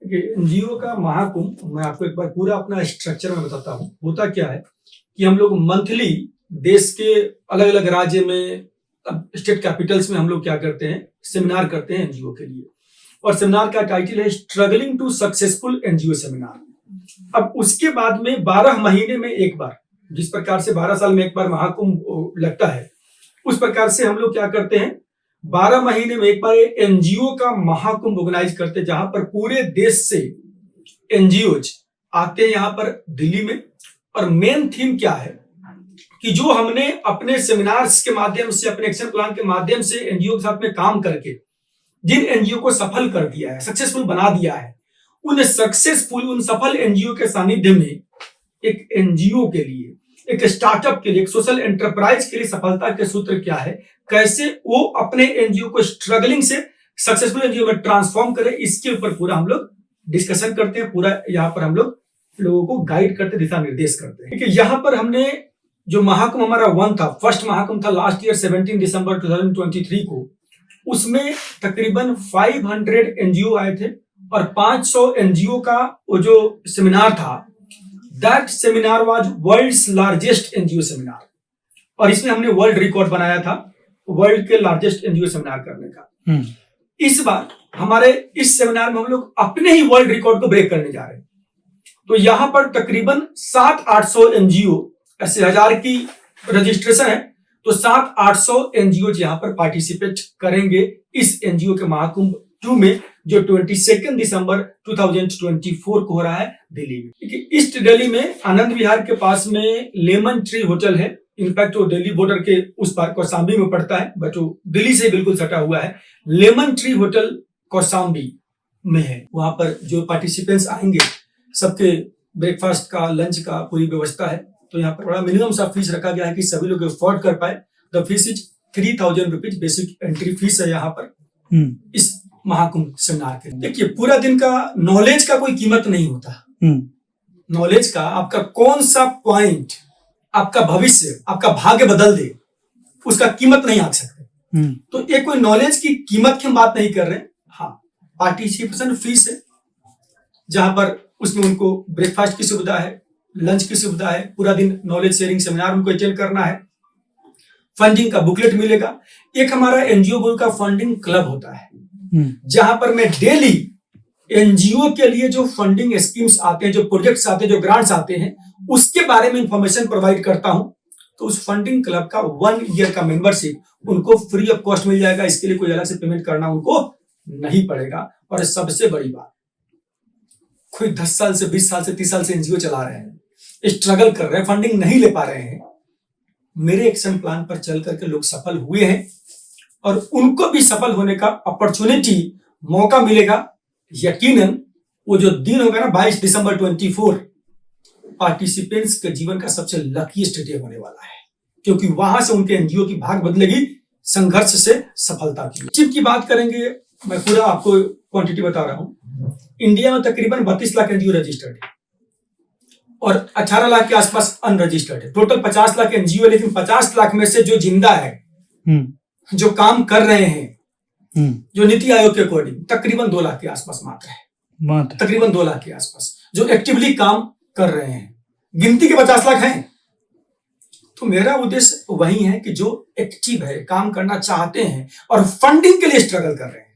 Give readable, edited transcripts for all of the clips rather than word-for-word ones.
NGO का महाकुंभ, मैं आपको एक बार पूरा अपना स्ट्रक्चर में बताता हूँ। होता क्या है कि हम लोग मंथली देश के अलग अलग राज्य में, स्टेट कैपिटल्स में हम लोग क्या करते हैं, सेमिनार करते हैं एनजीओ के लिए। और सेमिनार का टाइटल है struggling to successful NGO seminar. अब उसके बाद में 12 महीने में एक बार, जिस प्रकार से 12 साल में एक बार महाकुंभ लगता है, उस प्रकार से हम लोग क्या करते हैं, 12 महीने में एक बार एनजीओ का महाकुंभ ऑर्गेनाइज करते हैं, जहां पर पूरे देश से एनजीओज आते हैं यहाँ पर दिल्ली में। और मेन थीम क्या है कि जो हमने अपने सेमिनार्स के माध्यम से, अपने एक्शन प्लान के माध्यम से एनजीओ के साथ में काम करके जिन एनजीओ को सफल कर दिया है, सक्सेसफुल बना दिया है, उन सफल एनजीओ के सानिध्य में एक एनजीओ के लिए, एक स्टार्टअप के लिए, एक सोशल एंटरप्राइज के लिए सफलता के सूत्र क्या है, कैसे वो अपने एनजीओ को स्ट्रगलिंग से सक्सेसफुल एनजीओ में ट्रांसफॉर्म करे, इसके ऊपर पूरा हम लोग डिस्कशन करते हैं। पूरा यहाँ पर हम लोग लोगों को गाइड करते, दिशा निर्देश करते हैं। ठीक है, यहाँ पर हमने जो महाकुंभ हमारा फर्स्ट महाकुंभ था लास्ट ईयर 17 दिसंबर 2023 को, उसमें तकरीबन 500 एनजीओ आए थे और 500 एनजीओ का वो जो सेमिनार था, that seminar was world's largest NGO seminar. और इसमें हमने वर्ल्ड रिकॉर्ड बनाया था वर्ल्ड के लार्जेस्ट एनजीओ सेमिनार करने का। इस बार हमारे इस सेमिनार में हम लोग अपने ही वर्ल्ड रिकॉर्ड को ब्रेक करने जा रहे हैं। तो यहां पर तकरीबन 700-800 एनजीओ, ऐसे 1000 की रजिस्ट्रेशन है, तो 700-800 एनजीओ यहां पर पार्टिसिपेट करेंगे इस एनजीओ के महाकुंभ 2 में, जो 22 दिसंबर 2024 को हो रहा है दिल्ली में। ईस्ट दिल्ली में आनंद विहार के पास में लेमन ट्री होटल है। इनफैक्ट वो दिल्ली बॉर्डर के उस पार कौशाम्बी में पड़ता है, बट वो दिल्ली से बिल्कुल सटा हुआ है। लेमन ट्री होटल कौशाम्बी में है। वहां पर जो पार्टिसिपेंट्स आएंगे, सबके ब्रेकफास्ट का, लंच का पूरी व्यवस्था है। तो यहाँ पर बड़ा मिनिमम सा फीस रखा गया है कि सभी लोग अफोर्ड कर पाए। The fees is 3000 rupees, basic entry fees है यहाँ पर इस महाकुंभ सेमिनार के। देखिए, पूरा दिन का नॉलेज का कोई कीमत नहीं होता। नॉलेज का, आपका कौन सा पॉइंट आपका भविष्य, आपका भाग्य बदल दे, उसका कीमत नहीं आंक सकते। तो ये कोई नॉलेज की कीमत की हम बात नहीं कर रहे हैं। हाँ, पार्टिसिपेशन फीस है, जहां पर उसमें उनको ब्रेकफास्ट की सुविधा है, लंच की सुविधा है, पूरा दिन नॉलेज शेयरिंग सेमिनार उनको अटेंड करना है। फंडिंग का बुकलेट मिलेगा। एक हमारा एनजीओ गुरु का फंडिंग क्लब होता है, जहां पर मैं डेली एनजीओ के लिए जो फंडिंग स्कीम्स आते हैं, जो प्रोजेक्ट्स आते हैं, जो ग्रांट्स आते हैं, उसके बारे में इंफॉर्मेशन प्रोवाइड करता हूं। तो उस फंडिंग क्लब का 1 ईयर का मेंबरशिप उनको फ्री ऑफ कॉस्ट मिल जाएगा। इसके लिए कोई अलग से पेमेंट करना उनको नहीं पड़ेगा। और सबसे बड़ी बात, कोई 10 साल से, 20 साल से, 30 साल से एनजीओ चला रहे हैं, स्ट्रगल कर रहे हैं, फंडिंग नहीं ले पा रहे हैं, मेरे एक्शन प्लान पर चल करके लोग सफल हुए हैं और उनको भी सफल होने का अपॉर्चुनिटी, मौका मिलेगा। यकीनन वो जो दिन होगा ना 22 दिसंबर 24, पार्टिसिपेंट्स के जीवन का सबसे लकीएस्ट डे होने वाला है, क्योंकि वहां से उनके एनजीओ की भाग बदलेगी संघर्ष से सफलता की। चिप की बात करेंगे, मैं पूरा आपको क्वांटिटी बता रहा हूं। इंडिया में तकरीबन 32 लाख एनजीओ रजिस्टर्ड है और 18 लाख के आसपास अनरजिस्टर्ड है। टोटल 50 लाख एनजीओ, लेकिन 50 लाख में से जो जिंदा है, जो काम कर रहे हैं, जो नीति आयोग के अकॉर्डिंग तकरीबन 2 लाख के आसपास मात्र है। तकरीबन 2 लाख के आसपास जो एक्टिवली काम कर रहे हैं। गिनती के 50 लाख हैं। तो मेरा उद्देश्य वही है कि जो एक्टिव है, काम करना चाहते हैं और फंडिंग के लिए स्ट्रगल कर रहे हैं,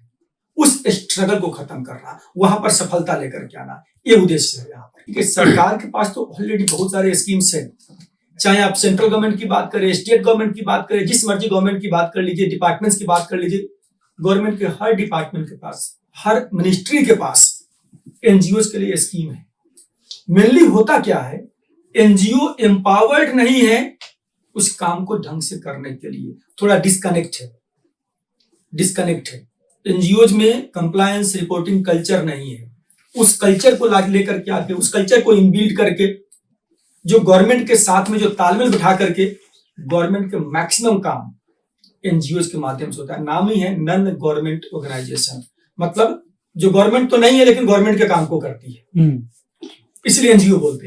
उस स्ट्रगल को खत्म करना, वहां पर सफलता लेकर के आना, ये उद्देश्य है यहाँ पर। सरकार के पास तो ऑलरेडी बहुत सारे स्कीम्स हैं, चाहे आप सेंट्रल गवर्नमेंट की बात करें, स्टेट गवर्नमेंट की बात करें, जिस मर्जी गवर्नमेंट की बात कर लीजिए, डिपार्टमेंट्स की बात कर लीजिए। गवर्नमेंट के हर डिपार्टमेंट के पास, हर मिनिस्ट्री के पास एनजीओ के लिए स्कीम है। मेनली होता क्या है, एनजीओ एम्पावर्ड नहीं है उस काम को ढंग से करने के लिए, थोड़ा डिस्कनेक्ट है। एनजीओज में कंप्लायंस रिपोर्टिंग कल्चर नहीं है। उस कल्चर को लेकर के आके, उस कल्चर को इनबिल्ड करके, जो गवर्नमेंट के साथ में जो तालमेल बिठा करके गवर्नमेंट के मैक्सिमम काम एनजीओ के माध्यम से होता है। नाम ही है नॉन गवर्नमेंट ऑर्गेनाइजेशन, मतलब जो गवर्नमेंट तो नहीं है लेकिन गवर्नमेंट के काम को करती है, इसलिए एनजीओ बोलते हैं।